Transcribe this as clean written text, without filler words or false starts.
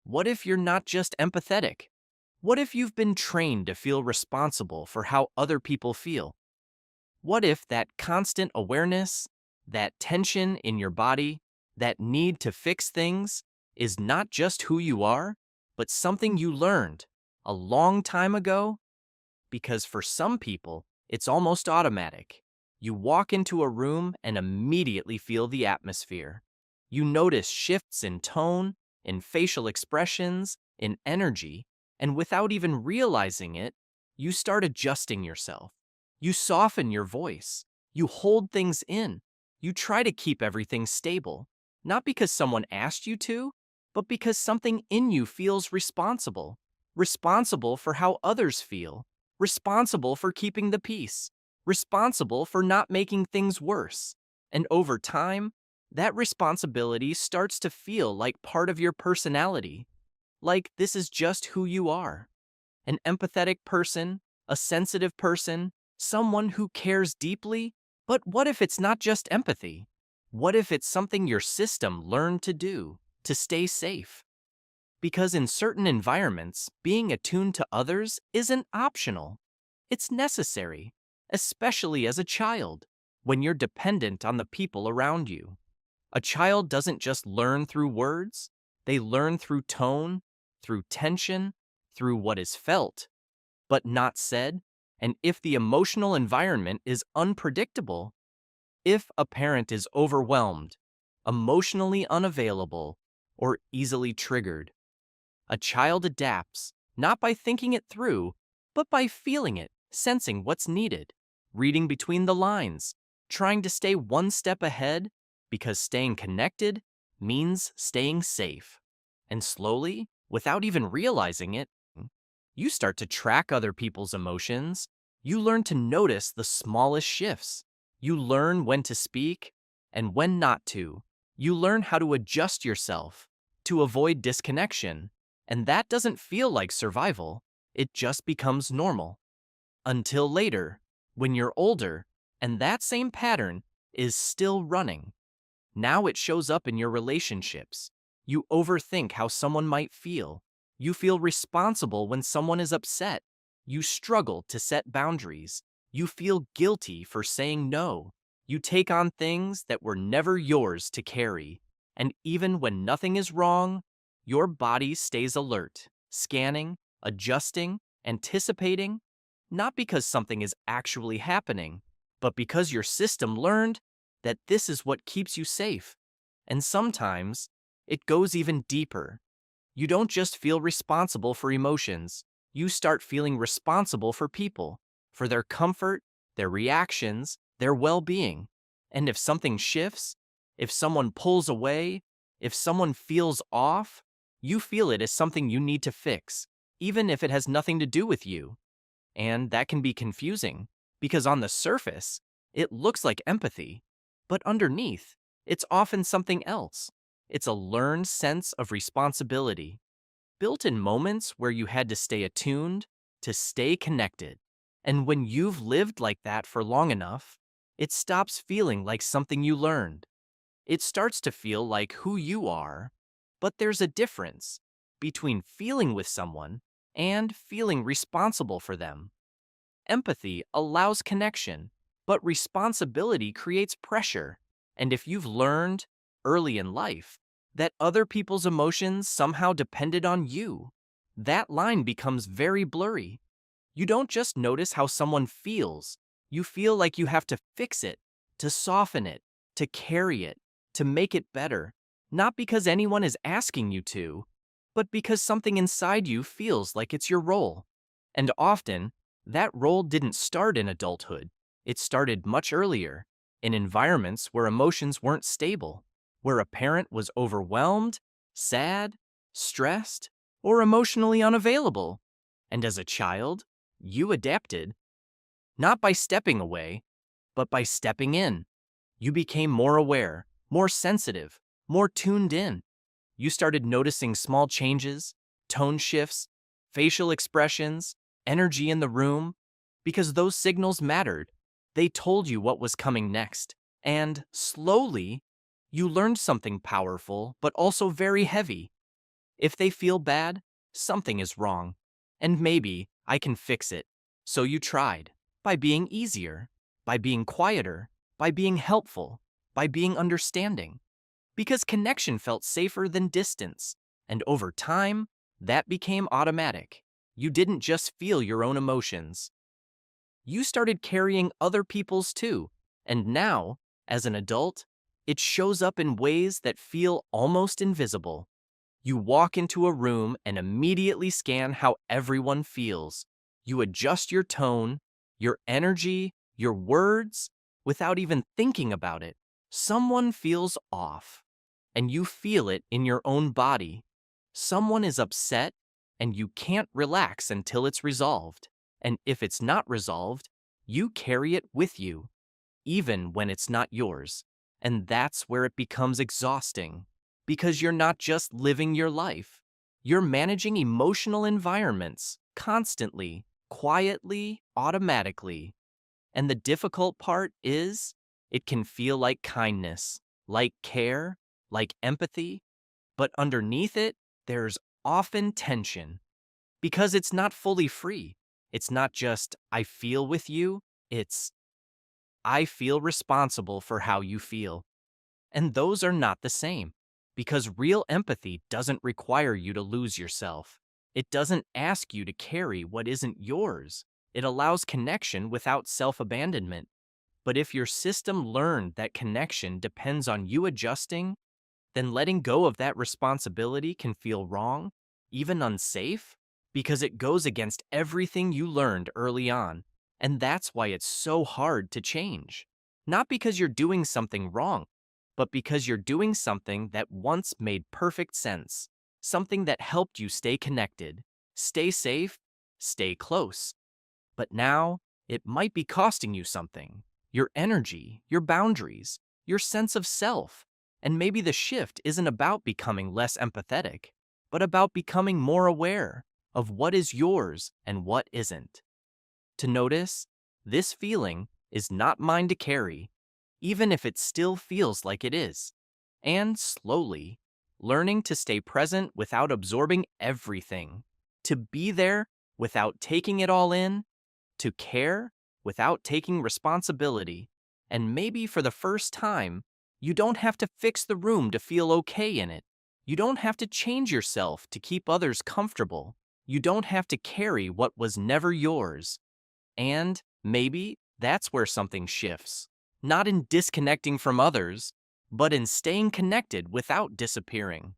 What if you're not just empathetic? What if you've been trained to feel responsible for how other people feel? What if that constant awareness, that tension in your body, that need to fix things is not just who you are, but something you learned a long time ago? Because for some people, it's almost automatic. You walk into a room and immediately feel the atmosphere. You notice shifts in tone, in facial expressions, in energy, and without even realizing it, you start adjusting yourself. You soften your voice. You hold things in. You try to keep everything stable, not because someone asked you to, but because something in you feels responsible. Responsible for how others feel, responsible for keeping the peace, responsible for not making things worse. And over time, that responsibility starts to feel like part of your personality, like this is just who you are. An empathetic person, a sensitive person, someone who cares deeply. But what if it's not just empathy? What if it's something your system learned to do to stay safe? Because in certain environments, being attuned to others isn't optional. It's necessary, especially as a child, when you're dependent on the people around you. A child doesn't just learn through words, they learn through tone, through tension, through what is felt, but not said. And if the emotional environment is unpredictable, if a parent is overwhelmed, emotionally unavailable, or easily triggered, a child adapts, not by thinking it through, but by feeling it, sensing what's needed, reading between the lines, trying to stay one step ahead, because staying connected means staying safe. And slowly, without even realizing it, you start to track other people's emotions. You learn to notice the smallest shifts. You learn when to speak and when not to. You learn how to adjust yourself to avoid disconnection. And that doesn't feel like survival, it just becomes normal. Until later, when you're older, and that same pattern is still running. Now it shows up in your relationships. You overthink how someone might feel. You feel responsible when someone is upset. You struggle to set boundaries. You feel guilty for saying no. You take on things that were never yours to carry. And even when nothing is wrong, your body stays alert, scanning, adjusting, anticipating, not because something is actually happening, but because your system learned that this is what keeps you safe. And sometimes, it goes even deeper. You don't just feel responsible for emotions, you start feeling responsible for people, for their comfort, their reactions, their well-being. And if something shifts, if someone pulls away, if someone feels off, you feel it as something you need to fix, even if it has nothing to do with you. And that can be confusing, because on the surface, it looks like empathy, but underneath, it's often something else. It's a learned sense of responsibility, built in moments where you had to stay attuned, to stay connected. And when you've lived like that for long enough, it stops feeling like something you learned. It starts to feel like who you are. But there's a difference between feeling with someone and feeling responsible for them. Empathy allows connection, but responsibility creates pressure. And if you've learned early in life that other people's emotions somehow depended on you, that line becomes very blurry. You don't just notice how someone feels, you feel like you have to fix it, to soften it, to carry it, to make it better, not because anyone is asking you to, but because something inside you feels like it's your role. And often, that role didn't start in adulthood. It started much earlier, in environments where emotions weren't stable, where a parent was overwhelmed, sad, stressed, or emotionally unavailable. And as a child, you adapted, not by stepping away, but by stepping in. You became more aware, more sensitive, more tuned in. You started noticing small changes, tone shifts, facial expressions, energy in the room, because those signals mattered. They told you what was coming next. And slowly, you learned something powerful, but also very heavy. If they feel bad, something is wrong. And maybe I can fix it. So you tried. By being easier, by being quieter, by being helpful, by being understanding. Because connection felt safer than distance. And over time, that became automatic. You didn't just feel your own emotions. You started carrying other people's too. And now, as an adult, it shows up in ways that feel almost invisible. You walk into a room and immediately scan how everyone feels. You adjust your tone, your energy, your words without even thinking about it. Someone feels off, and you feel it in your own body. Someone is upset, and you can't relax until it's resolved. And if it's not resolved, you carry it with you, even when it's not yours. And that's where it becomes exhausting. Because you're not just living your life, you're managing emotional environments constantly, quietly, automatically. And the difficult part is, it can feel like kindness, like care, like empathy, but underneath it, there's often tension. Because it's not fully free. It's not just, I feel with you, it's, I feel responsible for how you feel. And those are not the same. Because real empathy doesn't require you to lose yourself. It doesn't ask you to carry what isn't yours. It allows connection without self-abandonment. But if your system learned that connection depends on you adjusting, then letting go of that responsibility can feel wrong, even unsafe, because it goes against everything you learned early on. And that's why it's so hard to change. Not because you're doing something wrong, but because you're doing something that once made perfect sense. Something that helped you stay connected, stay safe, stay close. But now, it might be costing you something. Your energy, your boundaries, your sense of self. And maybe the shift isn't about becoming less empathetic, but about becoming more aware of what is yours and what isn't. To notice, this feeling is not mine to carry, even if it still feels like it is. And slowly, learning to stay present without absorbing everything, to be there without taking it all in, to care without taking responsibility. And maybe for the first time, you don't have to fix the room to feel okay in it. You don't have to change yourself to keep others comfortable. You don't have to carry what was never yours. And maybe that's where something shifts. Not in disconnecting from others, but in staying connected without disappearing.